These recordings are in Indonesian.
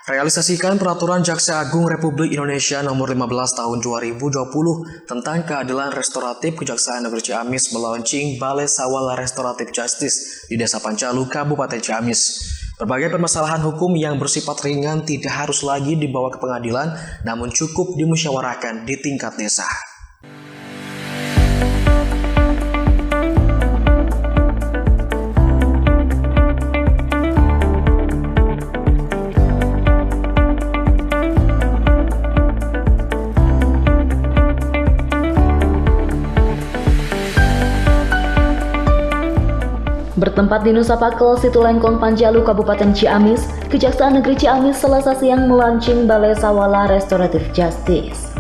Realisasikan Peraturan Jaksa Agung Republik Indonesia Nomor 15 Tahun 2020 tentang keadilan restoratif Kejaksaan Negeri Ciamis melaunching Balai Sawala Restoratif Justice di Desa Panjalu, Kabupaten Ciamis. Berbagai permasalahan hukum yang bersifat ringan tidak harus lagi dibawa ke pengadilan, namun cukup dimusyawarahkan di tingkat desa. Bertempat di Nusa Pakel, Situlengkong, Panjalu, Kabupaten Ciamis, Kejaksaan Negeri Ciamis Selasa siang melaunching Balai Sawala Restoratif Justice.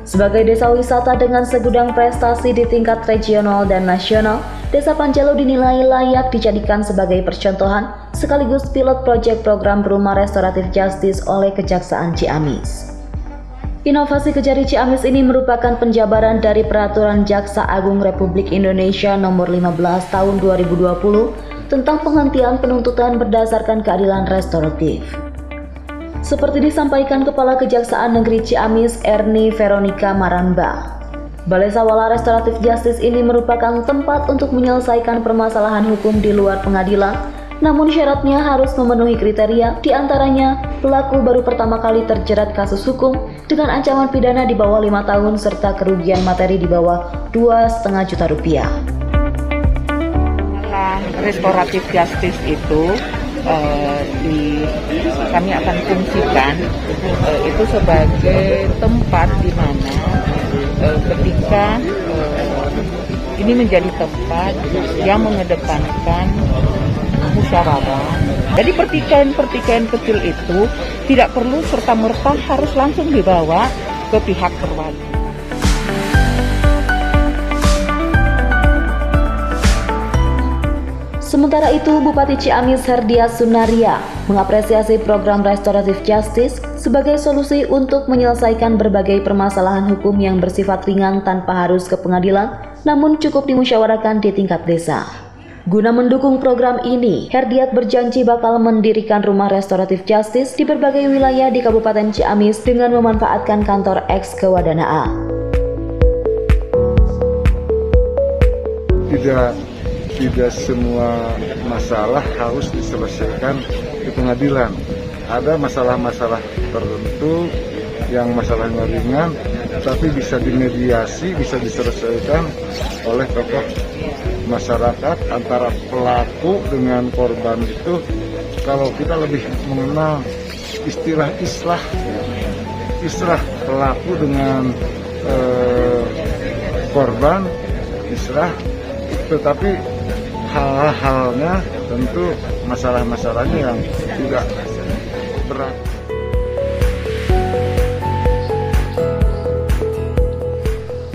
Sebagai desa wisata dengan segudang prestasi di tingkat regional dan nasional, Desa Panjalu dinilai layak dijadikan sebagai percontohan sekaligus pilot proyek program Rumah Restoratif Justice oleh Kejaksaan Ciamis. Inovasi Kejari Ciamis ini merupakan penjabaran dari Peraturan Jaksa Agung Republik Indonesia Nomor 15 Tahun 2020 tentang penghentian penuntutan berdasarkan keadilan restoratif. Seperti disampaikan Kepala Kejaksaan Negeri Ciamis Erni Veronica Maramba, Balai Sawala Restoratif Justice ini merupakan tempat untuk menyelesaikan permasalahan hukum di luar pengadilan, namun syaratnya harus memenuhi kriteria, diantaranya pelaku baru pertama kali terjerat kasus hukum dengan ancaman pidana di bawah 5 tahun serta kerugian materi di bawah 2,5 juta rupiah. Restoratif Justice itu kami akan fungsikan itu sebagai tempat di mana ketika ini menjadi tempat yang mengedepankan musyawarah. Jadi pertikaian kecil itu tidak perlu serta-merta harus langsung dibawa ke pihak berwajib. Sementara itu, Bupati Ciamis Herdiat Sunaria mengapresiasi program Restoratif Justice sebagai solusi untuk menyelesaikan berbagai permasalahan hukum yang bersifat ringan tanpa harus ke pengadilan, namun cukup dimusyawarahkan di tingkat desa. Guna mendukung program ini, Herdiat berjanji bakal mendirikan rumah restoratif justice di berbagai wilayah di Kabupaten Ciamis dengan memanfaatkan kantor eks Kewadanaan. Tidak semua masalah harus diselesaikan di pengadilan. Ada masalah-masalah tertentu yang masalahnya ringan, tapi bisa dimediasi, bisa diselesaikan oleh tokoh masyarakat antara pelaku dengan korban. Itu kalau kita lebih mengenal istilah islah pelaku dengan korban, tetapi hal-halnya tentu masalah-masalahnya yang tidak berat.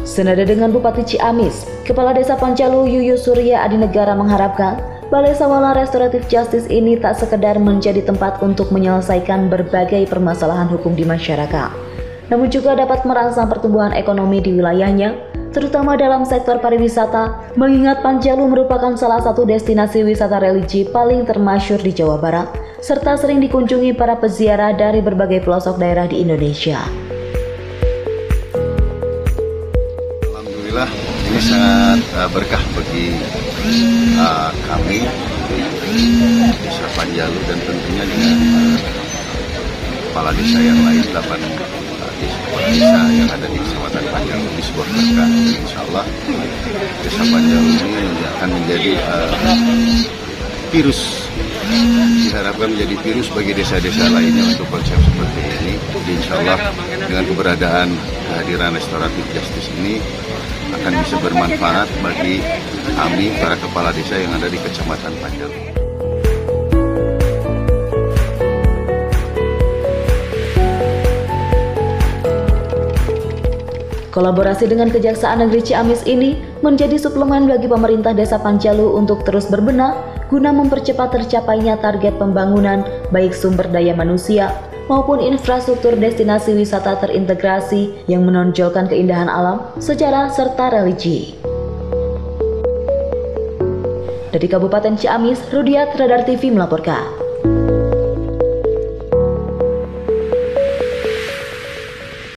Senada dengan Bupati Ciamis, Kepala Desa Panjalu Yuyu Surya Adinegara mengharapkan Balai Sawala Restoratif Justice ini tak sekedar menjadi tempat untuk menyelesaikan berbagai permasalahan hukum di masyarakat, namun juga dapat merangsang pertumbuhan ekonomi di wilayahnya, terutama dalam sektor pariwisata, mengingat Panjalu merupakan salah satu destinasi wisata religi paling termasyhur di Jawa Barat, serta sering dikunjungi para peziarah dari berbagai pelosok daerah di Indonesia. Alhamdulillah, ini sangat berkah bagi kami Desa Panjalu dan tentunya dengan kepala desa yang lain, 8 desa yang ada di Kecamatan Panjalu di sebuah berkah. Insya Allah Desa Panjalu ini akan menjadi virus, diharapkan menjadi virus bagi desa-desa lainnya untuk konsep seperti ini. Jadi insya Allah dengan keberadaan kehadiran restoratif justice ini akan bisa bermanfaat bagi kami para kepala desa yang ada di Kecamatan Panjalu. Kolaborasi dengan Kejaksaan Negeri Ciamis ini menjadi suplemen bagi pemerintah Desa Panjalu untuk terus berbenah guna mempercepat tercapainya target pembangunan baik sumber daya manusia maupun infrastruktur destinasi wisata terintegrasi yang menonjolkan keindahan alam, sejarah, serta religi. Dari Kabupaten Ciamis, Rudiat Radar TV melaporkan.